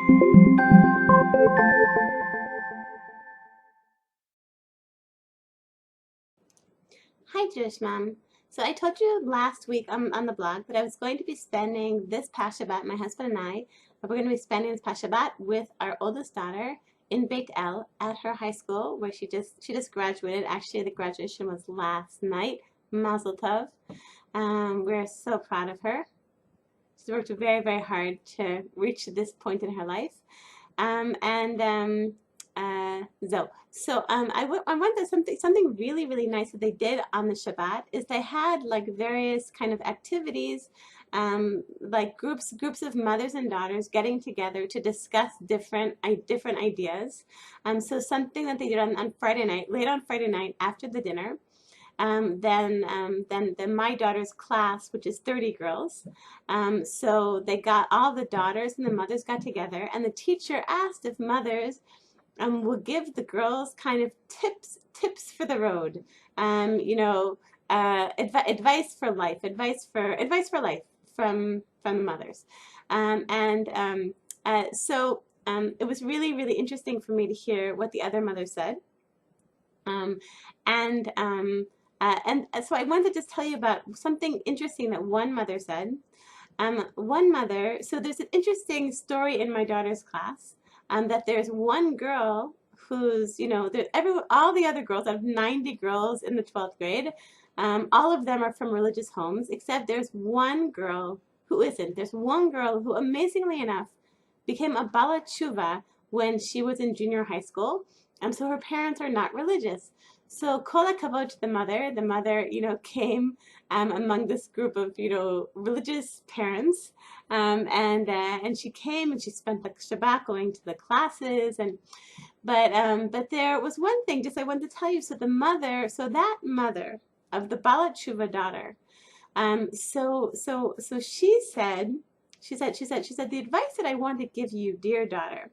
Hi, Jewish Mom. So I told you last week on the blog that I was going to be spending this Past Shabbat, my husband and I, we're going to be spending this Past Shabbat with our oldest daughter in Beit El at her high school where she just graduated. Actually, the graduation was last night. Mazel tov. We're so proud of her. She's worked very, very hard to reach this point in her life. And I went to something really really nice that they did on the Shabbat is they had like various kind of activities, like groups of mothers and daughters getting together to discuss different ideas. So something that they did on Friday night, late on Friday night after the dinner. Then my daughter's class, which is 30 girls. So they got all the daughters and the mothers got together, and the teacher asked if mothers will give the girls kind of tips for the road. Advice for life, advice for life from the mothers. It was really really interesting for me to hear what the other mothers said. Um, and so I wanted to just tell you about something interesting that one mother said. So there's an interesting story in my daughter's class, that there's one girl who's, all the other girls, out of 90 girls in the 12th grade, all of them are from religious homes, except there's one girl who isn't. There's one girl who, amazingly enough, became a Bala Tshuva when she was in junior high school. So her parents are not religious. So kol hakavod to the mother. The mother, came among this group of, religious parents, and she came and she spent the Shabbat going to the classes, but there was one thing just I wanted to tell you. So that mother of the Bala Tshuva daughter, so she said, the advice that I want to give you, dear daughter,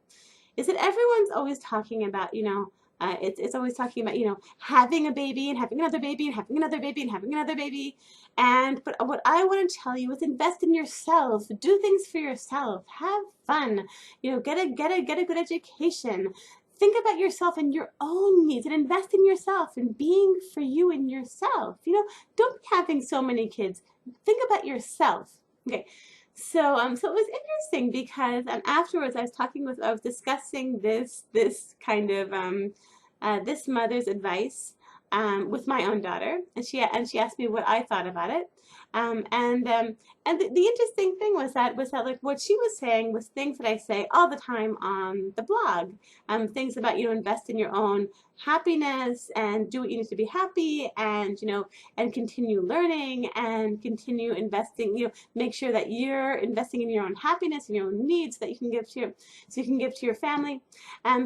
is that everyone's always talking about, it's always talking about, having a baby and having another baby and having another baby and having another baby. But what I want to tell you is invest in yourself, do things for yourself, have fun, get a good education. Think about yourself and your own needs and invest in yourself and being for you and yourself. Don't be having so many kids. Think about yourself. Okay. So it was interesting because afterwards I was discussing this kind of this mother's advice with my own daughter, and she asked me what I thought about it. Um, and um, and the interesting thing was that like what she was saying was things that I say all the time on the blog. Things about invest in your own happiness and do what you need to be happy, and continue learning and continue investing. Make sure that you're investing in your own happiness and your own needs that you can give to your family.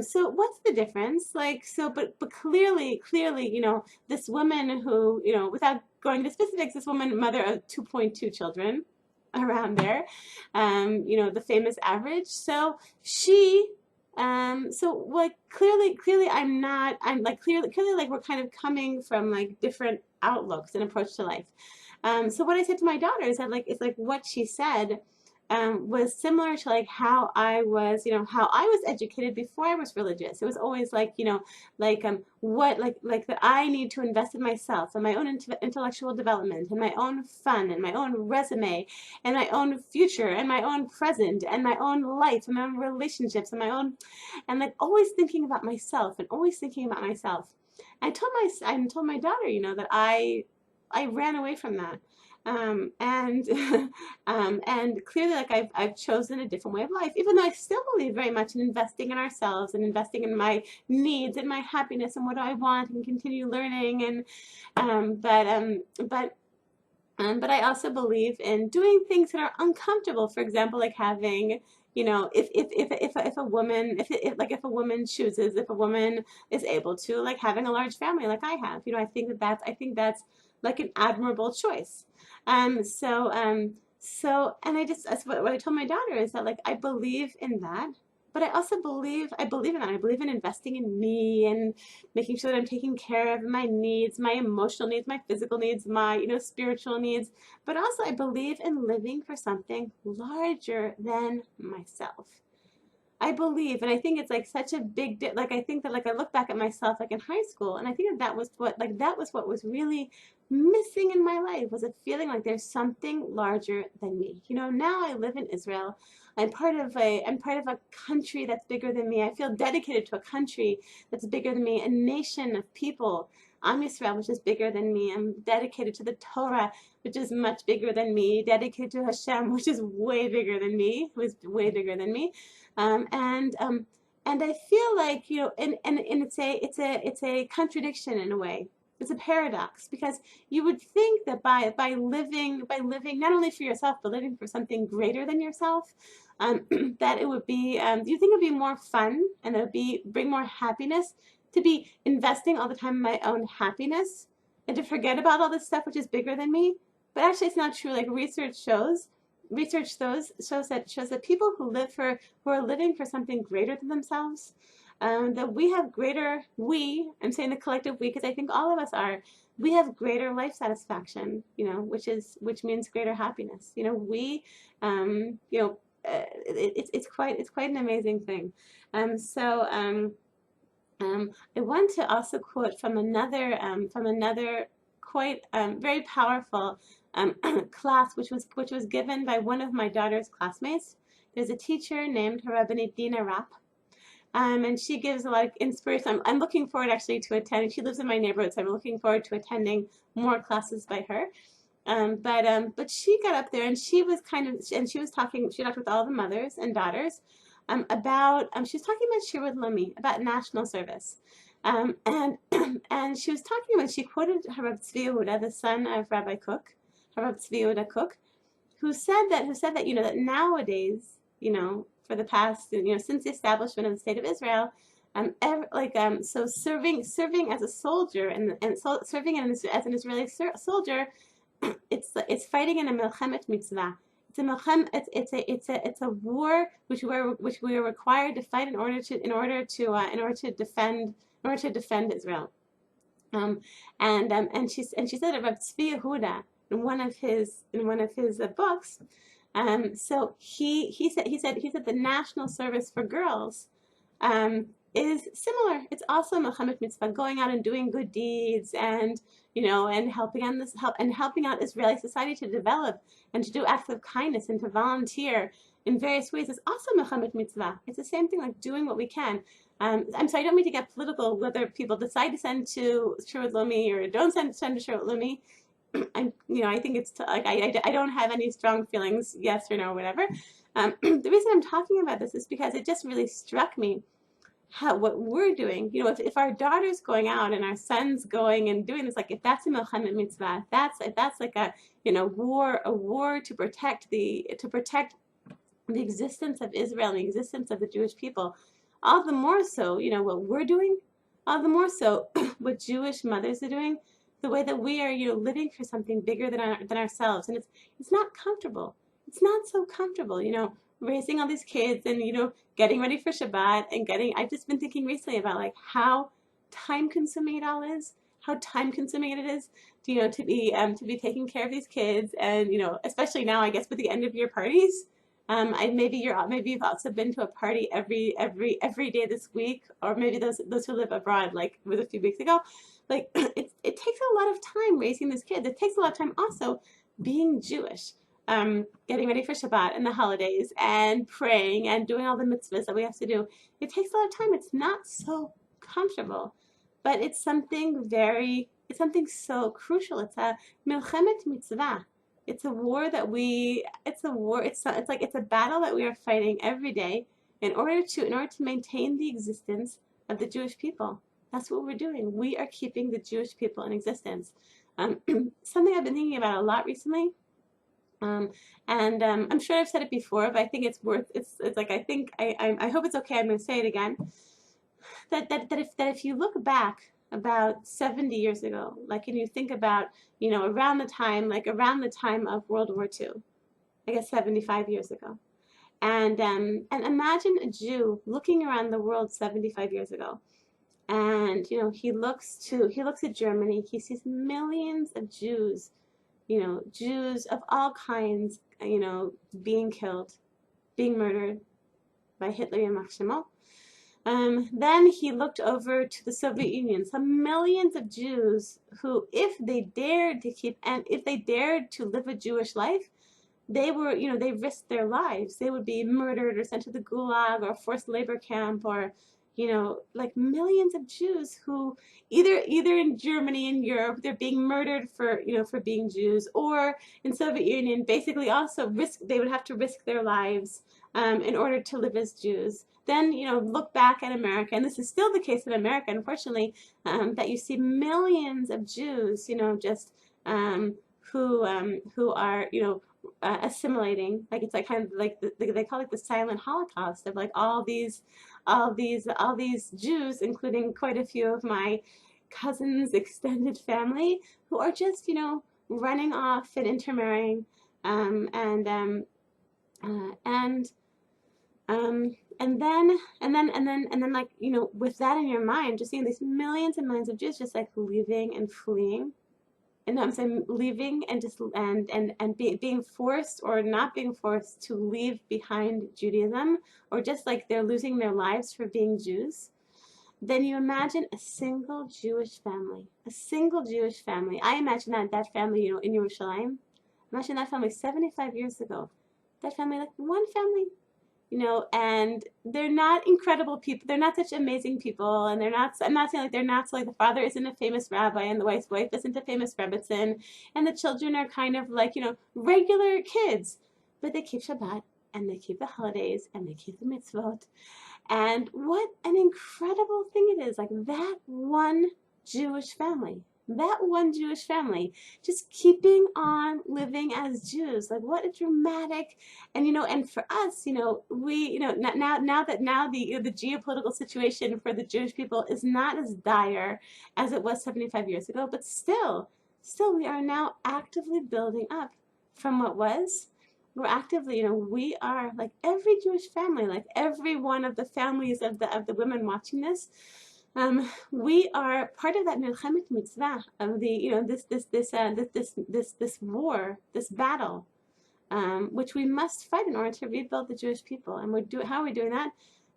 So what's the difference? But clearly, this woman who, without going into specifics, this woman, mother of 2.2 children, around there, the famous average. So she, so like clearly, I'm like clearly like we're kind of coming from like different outlooks and approach to life. So what I said to my daughter is that it's like what she said was similar to like how I was educated before I was religious. It was always like, what that I need to invest in myself and my own intellectual development and my own fun and my own resume and my own future and my own present and my own life and my own relationships and like always thinking about myself and always thinking about myself. I told my daughter, that I ran away from that. And and clearly, like I've chosen a different way of life, even though I still believe very much in investing in ourselves and investing in my needs and my happiness and what do I want and continue learning and um, but um, but but I also believe in doing things that are uncomfortable. For example, like having, if a woman, if a woman chooses, if a woman is able to, like having a large family, like I have, I think that's like an admirable choice. And that's what I told my daughter is that like I believe in that, but I believe in that. I believe in investing in me and making sure that I'm taking care of my needs, my emotional needs, my physical needs, my, spiritual needs. But also I believe in living for something larger than myself. I believe, and I think it's like such a big, like I think that like I look back at myself like in high school, and I think that that was what like that was what was really missing in my life was a feeling like there's something larger than me. You know, now I live in Israel. I'm part of a country that's bigger than me. I feel dedicated to a country that's bigger than me, a nation of people. I'm Israel, which is bigger than me. I'm dedicated to the Torah, which is much bigger than me. Dedicated to Hashem, which is way bigger than me, who is way bigger than me. Um, and um, and I feel like and it's a contradiction in a way. It's a paradox because you would think that by living not only for yourself but living for something greater than yourself, that it would be do you think it would be more fun and it would be bring more happiness to be investing all the time in my own happiness and to forget about all this stuff which is bigger than me? But actually, it's not true. Like research shows that people who are living for something greater than themselves, that we have greater I'm saying the collective we because I think all of us are, we have greater life satisfaction, which means greater happiness. It's quite an amazing thing. So I want to also quote from another quite very powerful class, which was given by one of my daughter's classmates. There's a teacher named Rabbanit Dina Rapp, and she gives a lot of inspiration. I'm looking forward actually to attending. She lives in my neighborhood, so I'm looking forward to attending more classes by her. But she got up there and she was and she was talking. She talked with all the mothers and daughters about. She was talking about Shirut Lomi, about national service, and and she was talking about. She quoted Harav Tzvi Yehuda, the son of Rabbi Cook, Harav Tzvi Yehuda Cook, who said that that nowadays, for the past, since the establishment of the state of Israel, so serving as a soldier and serving as an Israeli soldier, it's fighting in a milchemet mitzvah. It's a war which we are required to fight in order to defend Israel. And she said about Tzvi Yehuda in one of his books. So he said the national service for girls is similar. It's also Muhammad mitzvah, going out and doing good deeds, and and helping out Israeli society to develop and to do acts of kindness and to volunteer in various ways is also Muhammad mitzvah. It's the same thing, like doing what we can. I'm sorry, I don't mean to get political. Whether people decide to send to Shirut Lomi or don't send to Shirut Lomi, I think it's I don't have any strong feelings, yes or no, or whatever. The reason I'm talking about this is because it just really struck me what we're doing. If our daughter's going out and our son's going and doing this, like if that's a Muhammad mitzvah, if that's like a war to protect the existence of Israel and the existence of the Jewish people, all the more so, what we're doing, all the more so what Jewish mothers are doing, the way that we are, living for something bigger than ourselves. And it's not comfortable. It's not so comfortable, raising all these kids and, getting ready for Shabbat and I've just been thinking recently about like how time consuming it all is, how time consuming it is, to be taking care of these kids. And, especially now, I guess with the end of year parties, maybe you've also been to a party every day this week, or maybe those who live abroad, like it was a few weeks ago. Like it takes a lot of time raising these kids. It takes a lot of time also being Jewish, getting ready for Shabbat and the holidays and praying and doing all the mitzvahs that we have to do. It takes a lot of time. It's not so comfortable, but it's something so crucial. It's a milchemet mitzvah. It's a war that it's a battle that we are fighting every day in order to maintain the existence of the Jewish people. That's what we're doing. We are keeping the Jewish people in existence. Something I've been thinking about a lot recently, and I'm sure I've said it before, but I think it's like I hope it's okay. I'm going to say it again. That if you look back about 70 years ago, like, and you think about, around the time of World War II, I guess 75 years ago, and imagine a Jew looking around the world 75 years ago, and he looks at Germany. He sees millions of Jews, Jews of all kinds, being killed, being murdered, by Hitler Yamach Shemo. Then he looked over to the Soviet Union, some millions of Jews who, if they dared to keep, and if they dared to live a Jewish life, they were, they risked their lives. They would be murdered or sent to the Gulag or forced labor camp, or, like millions of Jews who either in Germany and Europe, they're being murdered for being Jews, or in Soviet Union, basically also they would have to risk their lives in order to live as Jews. Then, look back at America, and this is still the case in America, unfortunately, that you see millions of Jews, just who are, assimilating. Like, it's like kind of like they call it the silent Holocaust of like all these Jews, including quite a few of my cousins' extended family, who are just running off and intermarrying, and and then like with that in your mind, just seeing these millions and millions of Jews just like leaving and fleeing. And I'm saying leaving and just being forced or not being forced to leave behind Judaism, or just like they're losing their lives for being Jews. Then you imagine a single Jewish family. A single Jewish family. I imagine that family, in Yerushalayim. Imagine that family 75 years ago. That family, like one family, and they're not incredible people. They're not such amazing people, and I'm not saying like they're not, so like the father isn't a famous rabbi, and the wife's wife isn't a famous rebbitzin, and the children are kind of like, regular kids, but they keep Shabbat, and they keep the holidays, and they keep the mitzvot, and what an incredible thing it is, like that one Jewish family. That one Jewish family just keeping on living as Jews. Like what a dramatic, and for us, we, now the geopolitical situation for the Jewish people is not as dire as it was 75 years ago, but still we are now actively building up from what was. We're actively, we are like every Jewish family, like every one of the families of the women watching this. We are part of that milchemet mitzvah of the, this war, this battle, which we must fight in order to rebuild the Jewish people. And how are we doing that?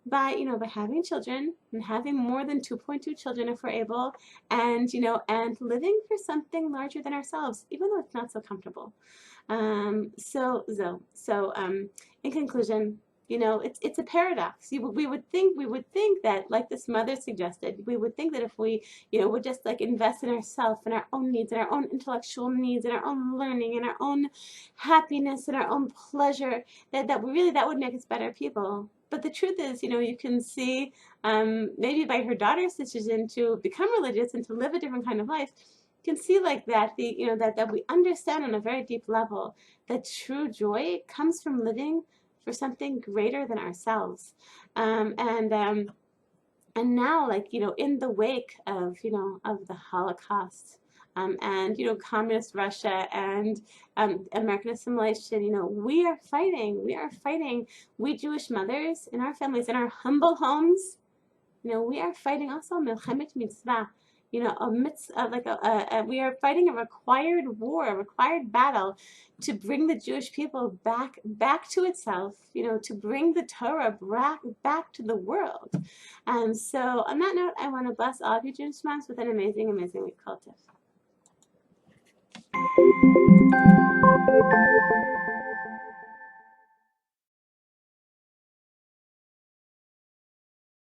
By having children, and having more than 2.2 children if we're able, and and living for something larger than ourselves, even though it's not so comfortable. So in conclusion, it's a paradox. We would think that, like this mother suggested, we would think that if we, would just like invest in ourselves and our own needs and our own intellectual needs and our own learning and our own happiness and our own pleasure, that would make us better people. But the truth is, you can see, maybe by her daughter's decision to become religious and to live a different kind of life, you can see like that that we understand on a very deep level that true joy comes from living for something greater than ourselves. And now, like, in the wake of the Holocaust, and communist Russia and American assimilation, we are fighting. We Jewish mothers in our families, in our humble homes, we are fighting also milchemet mitzvah. We are fighting a required war, a required battle to bring the Jewish people back to itself, to bring the Torah back to the world. So on that note, I want to bless all of you Jewish moms with an amazing, amazing week. Kol tov.